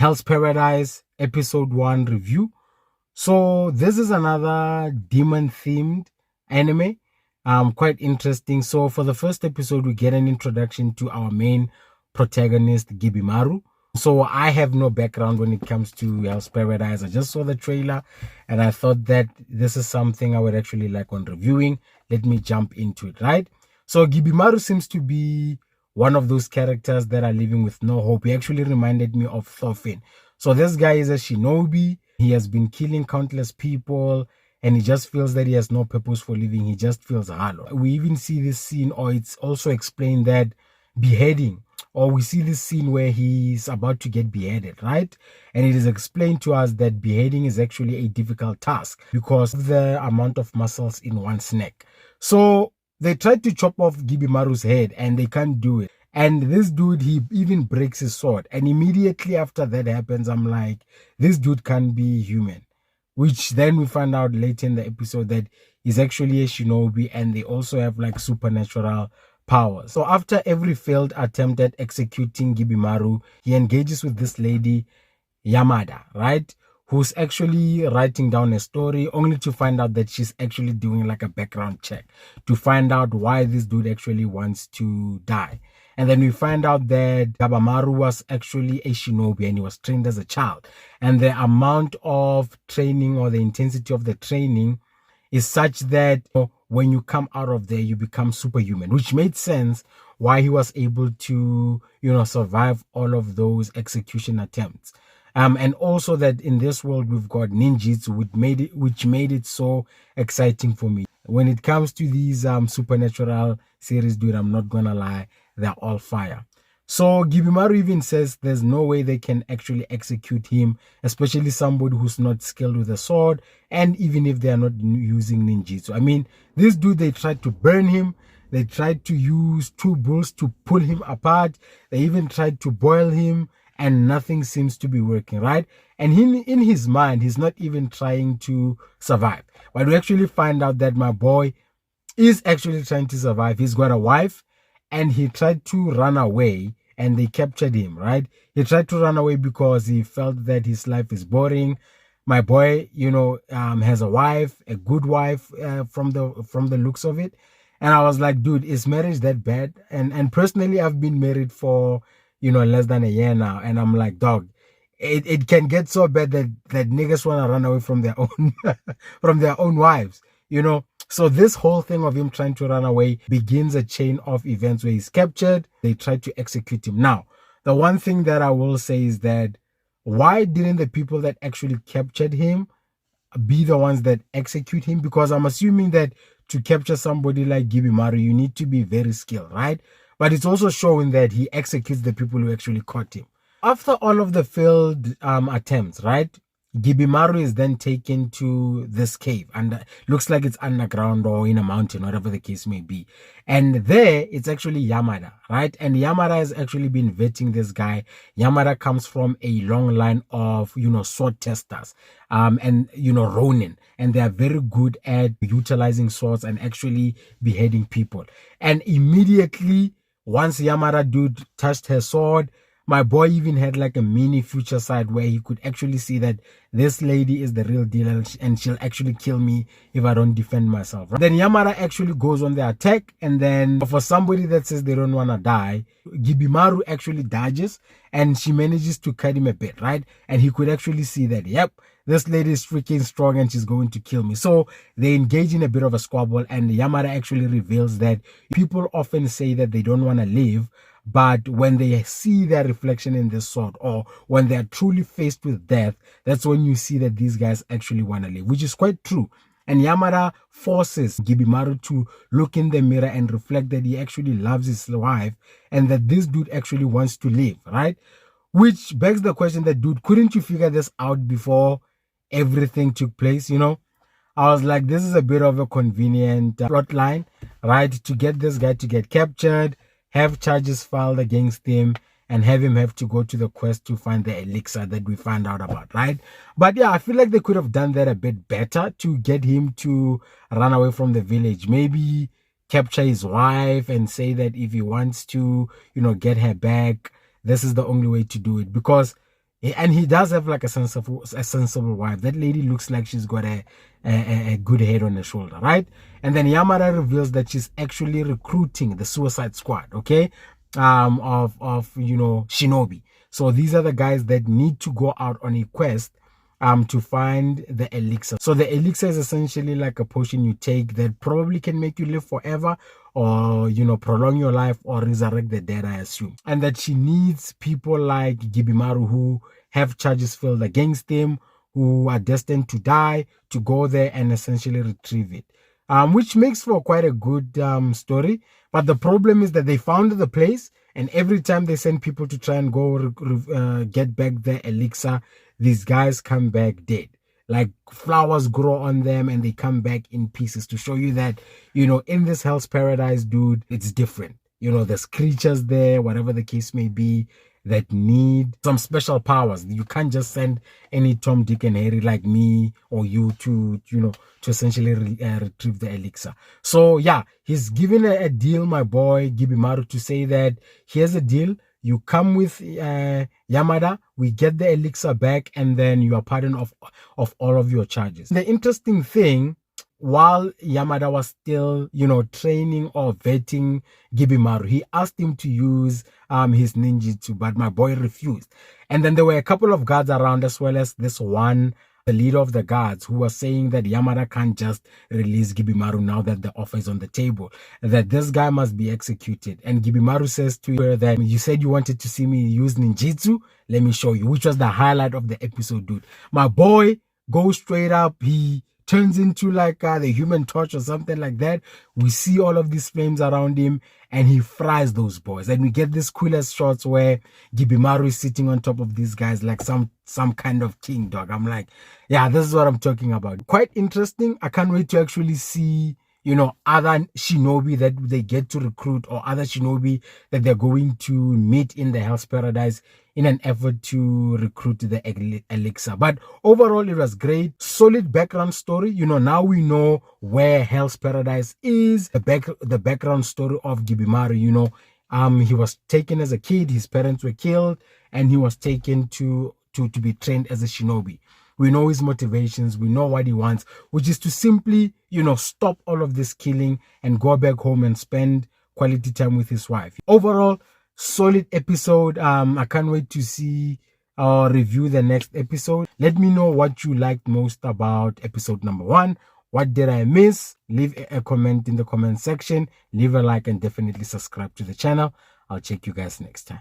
Hell's Paradise Episode 1 review. So this is another demon-themed anime. Quite interesting. So for the first episode, we get an introduction to our main protagonist, Gibimaru. So I have no background when it comes to Hell's Paradise. I just saw the trailer and I thought that this is something I would actually like on reviewing. Let me jump into it, right? So Gibimaru seems to be one of those characters that are living with no hope. He actually reminded me of Thorfinn. So this guy is a shinobi. He has been killing countless people and he just feels that he has no purpose for living. He just feels hollow. We even see this scene, or it's also explained that beheading, or we see this scene where he's about to get beheaded, right? And it is explained to us that beheading is actually a difficult task because of the amount of muscles in one's neck. So they tried to chop off Gibimaru's head and they can't do it. And this dude, he even breaks his sword. And immediately after that happens, I'm like, this dude can't be human. Which then we find out later in the episode that he's actually a shinobi and they also have like supernatural powers. So after every failed attempt at executing Gibimaru, he engages with this lady, Yamada, right? Who's actually writing down a story only to find out that she's actually doing like a background check to find out why this dude actually wants to die. And then we find out that Gabamaru was actually a shinobi and he was trained as a child. And the amount of training or the intensity of the training is such that when you come out of there, you become superhuman, which made sense why he was able to, survive all of those execution attempts. And also that in this world, we've got ninjitsu, which made it so exciting for me. When it comes to these supernatural series, dude, I'm not gonna lie, they're all fire. So Gibimaru even says there's no way they can actually execute him, especially somebody who's not skilled with a sword, and even if they are not using ninjitsu. I mean, this dude, they tried to burn him. They tried to use 2 bulls to pull him apart. They even tried to boil him, and nothing seems to be working, right? And in his mind, he's not even trying to survive. But we actually find out that my boy is actually trying to survive. He's got a wife, and he tried to run away, and they captured him, right? He tried to run away because he felt that his life is boring. My boy, has a wife, a good wife, from the looks of it. And I was like, dude, is marriage that bad? And personally, I've been married for less than a year now. And I'm like, dog, it can get so bad that niggas want to run away from their own, from their own wives, So this whole thing of him trying to run away begins a chain of events where he's captured. They try to execute him. Now, the one thing that I will say is that why didn't the people that actually captured him be the ones that execute him? Because I'm assuming that to capture somebody like Gibimaru, you need to be very skilled, right? But it's also showing that he executes the people who actually caught him. After all of the failed attempts, right? Gibimaru is then taken to this cave, and looks like it's underground or in a mountain, whatever the case may be. And there, it's actually Yamada, right? And Yamada has actually been vetting this guy. Yamada comes from a long line of, sword testers, and, Ronin. And they are very good at utilizing swords and actually beheading people. And immediately, once Yamada dude touched her sword, my boy even had like a mini future side where he could actually see that this lady is the real deal and she'll actually kill me if I don't defend myself. Right? Then Yamada actually goes on the attack, and then for somebody that says they don't want to die, Gibimaru actually dodges and she manages to cut him a bit, right? And he could actually see that, yep, this lady is freaking strong and she's going to kill me. So they engage in a bit of a squabble, and Yamada actually reveals that people often say that they don't want to live, but when they see their reflection in the sword, or when they're truly faced with death, that's when you see that these guys actually want to live, which is quite true. And Yamada forces Gibimaru to look in the mirror and reflect that he actually loves his wife and that this dude actually wants to live, right? Which begs the question that, dude, couldn't you figure this out before everything took place, I was like, this is a bit of a convenient plot line, right? To get this guy to get captured, have charges filed against him, and have him have to go to the quest to find the elixir that we found out about, right? But yeah, I feel like they could have done that a bit better to get him to run away from the village. Maybe capture his wife and say that if he wants to, get her back, this is the only way to do it. Because And he does have like a sensible wife. That lady looks like she's got a good head on her shoulder, right? And then Yamada reveals that she's actually recruiting the Suicide Squad, okay, of Shinobi. So these are the guys that need to go out on a quest to find the elixir. So the elixir is essentially like a potion you take that probably can make you live forever, or prolong your life, or resurrect the dead, I assume. And that she needs people like Gibimaru who have charges filed against them, who are destined to die, to go there and essentially retrieve it. Which makes for quite a good story. But the problem is that they found the place, and every time they send people to try and go get back the elixir, these guys come back dead. Like flowers grow on them and they come back in pieces, to show you that, in this Hell's Paradise, dude, it's different. There's creatures there, whatever the case may be, that need some special powers. You can't just send any Tom, Dick, and Harry like me or you to essentially retrieve the elixir. So yeah, he's given a deal, my boy Gibimaru, to say that here's a deal. You come with Yamada, we get the elixir back, and then you are pardoned of all of your charges. The interesting thing, while Yamada was still, training or vetting Gibimaru, he asked him to use his ninjitsu, but my boy refused. And then there were a couple of guards around, as well as this one, the leader of the guards, who was saying that Yamada can't just release Gibimaru now that the offer is on the table, that this guy must be executed. And Gibimaru says to her that, you said you wanted to see me use ninjitsu, let me show you, which was the highlight of the episode, dude. My boy goes straight up, he turns into like the Human Torch or something like that. We see all of these flames around him, and he fries those boys. And we get this coolest shots where Gibimaru is sitting on top of these guys like some kind of king, dog. I'm like, yeah, this is what I'm talking about. Quite interesting. I can't wait to actually see, other Shinobi that they get to recruit, or other Shinobi that they're going to meet in the Hell's Paradise in an effort to recruit the elixir. But overall, it was great. Solid background story. Now we know where Hell's Paradise is. The background story of Gibimaru, he was taken as a kid, his parents were killed, and he was taken to be trained as a Shinobi. We know his motivations, we know what he wants, which is to simply, stop all of this killing and go back home and spend quality time with his wife. Overall, solid episode. I can't wait to see or review the next episode. Let me know what you liked most about episode number 1. What did I miss? Leave a comment in the comment section. Leave a like and definitely subscribe to the channel. I'll check you guys next time.